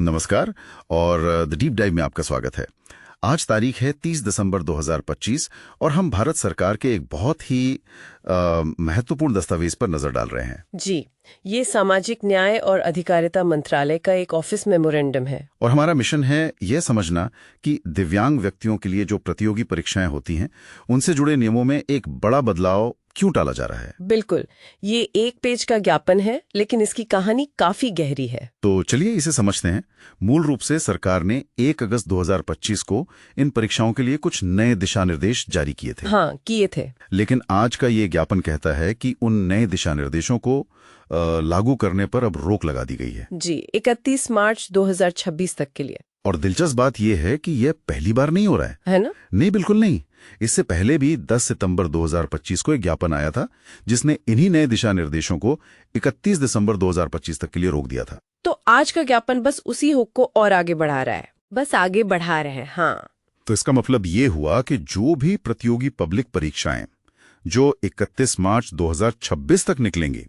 नमस्कार और the deep dive में आपका स्वागत है। आज तारीख है 30 दिसंबर 2025 और हम भारत सरकार के एक बहुत ही महत्वपूर्ण दस्तावेज पर नजर डाल रहे हैं। जी, ये सामाजिक न्याय और अधिकारिता मंत्रालय का एक ऑफिस मेमोरेंडम है। और हमारा मिशन है यह समझना कि दिव्यांग व्यक्तियों के लिए जो प्रतियोगी परीक्षाएं होती हैं, उनसे जुड़े नियमों में एक बड़ा बदलाव क्यों टाला जा रहा है। बिल्कुल, ये एक पेज का ज्ञापन है, लेकिन इसकी कहानी काफी गहरी है। तो चलिए इसे समझते हैं। मूल रूप से सरकार ने 1 अगस्त 2025 को इन परीक्षाओं के लिए कुछ नए दिशा निर्देश जारी किए थे। हाँ, किए थे। लेकिन आज का ये ज्ञापन कहता है कि उन नए दिशा निर्देशों को लागू करने पर अब रोक लगा दी गई है। जी, 31 मार्च 2026 तक के लिए। और दिलचस्प बात यह है कि यह पहली बार नहीं हो रहा है ना? नहीं, बिल्कुल नहीं। इससे पहले भी 10 सितंबर 2025 को एक ज्ञापन आया था जिसने इन्हीं नए दिशा निर्देशों को 31 दिसंबर 2025 तक के लिए रोक दिया था। तो आज का ज्ञापन बस उसी हुक को और आगे बढ़ा रहा है। बस आगे बढ़ा रहे हैं। हाँ, तो इसका मतलब ये हुआ कि जो भी प्रतियोगी पब्लिक परीक्षाएं जो 31 मार्च 2026 तक निकलेंगी,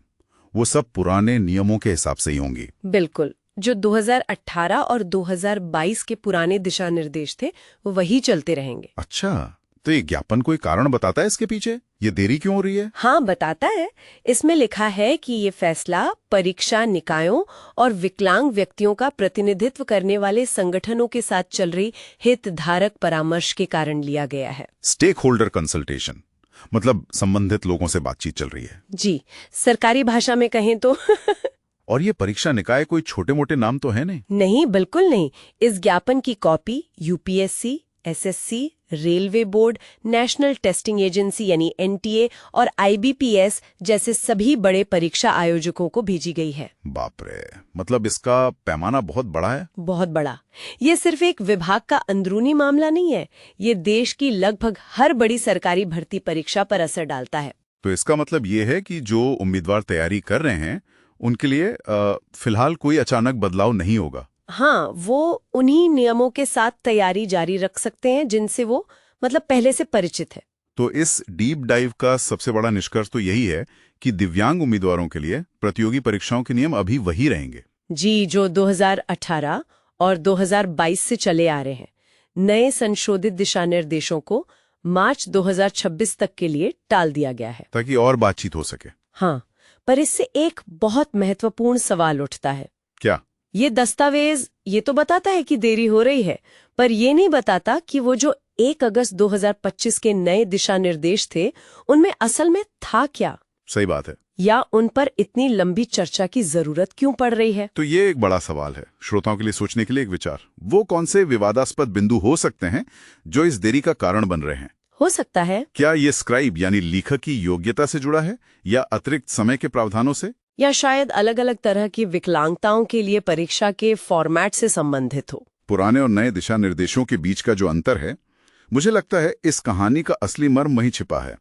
वो सब पुराने नियमों के हिसाब से ही होंगी। बिल्कुल, जो 2018 और 2022 के पुराने दिशा निर्देश थे वो वही चलते रहेंगे। अच्छा, तो ये ज्ञापन कोई कारण बताता है इसके पीछे? ये देरी क्यों हो रही है? हाँ, बताता है। इसमें लिखा है कि ये फैसला परीक्षा निकायों और विकलांग व्यक्तियों का प्रतिनिधित्व करने वाले संगठनों के साथ चल रही हितधारक परामर्श के कारण लिया गया है। स्टेक होल्डर कंसल्टेशन, मतलब संबंधित लोगों से बातचीत चल रही है। जी, सरकारी भाषा में कहें तो और ये परीक्षा निकाय कोई छोटे मोटे नाम तो है नहीं? नहीं, बिल्कुल नहीं। इस ज्ञापन की copy UPSC, SSC, railway board, national testing agency यानी एनटीए और आईबीपीएस जैसे सभी बड़े परीक्षा आयोजकों को भेजी गई है। बाप रे, मतलब इसका पैमाना बहुत बड़ा है। बहुत बड़ा। ये सिर्फ एक विभाग का अंदरूनी मामला नहीं है, ये देश की लगभग हर बड़ी सरकारी भर्ती परीक्षा पर असर डालता है। तो इसका मतलब ये है कि जो उम्मीदवार तैयारी कर रहे हैं उनके लिए फिलहाल कोई अचानक बदलाव नहीं होगा। हाँ, वो उन्हीं नियमों के साथ तैयारी जारी रख सकते हैं जिनसे वो पहले से परिचित है। तो इस डीप डाइव का सबसे बड़ा निष्कर्ष तो यही है कि दिव्यांग उम्मीदवारों के लिए प्रतियोगी परीक्षाओं के नियम अभी वही रहेंगे। जी, जो 2018 और 2022 से चले आ रहे हैं। नए संशोधित दिशा निर्देशों को मार्च 2026 तक के लिए टाल दिया गया है ताकि और बातचीत हो सके। हाँ, पर इससे एक बहुत महत्वपूर्ण सवाल उठता है। क्या? ये दस्तावेज ये तो बताता है कि देरी हो रही है, पर ये नहीं बताता कि वो जो 1 अगस्त 2025 के नए दिशा निर्देश थे, उनमें असल में था क्या? सही बात है। या उन पर इतनी लंबी चर्चा की जरूरत क्यों पड़ रही है? तो ये एक बड़ा सवाल है, श्रोताओं के लिए सोचने के लिए एक विचार। वो कौन से विवादास्पद बिंदु हो सकते हैं जो इस देरी का कारण बन रहे हैं? हो सकता है। क्या ये स्क्राइब यानी लेखक की योग्यता से जुड़ा है, या अतिरिक्त समय के प्रावधानों से, या शायद अलग अलग तरह की विकलांगताओं के लिए परीक्षा के फॉर्मेट से संबंधित हो? पुराने और नए दिशा निर्देशों के बीच का जो अंतर है, मुझे लगता है इस कहानी का असली मर्म वहीं छिपा है।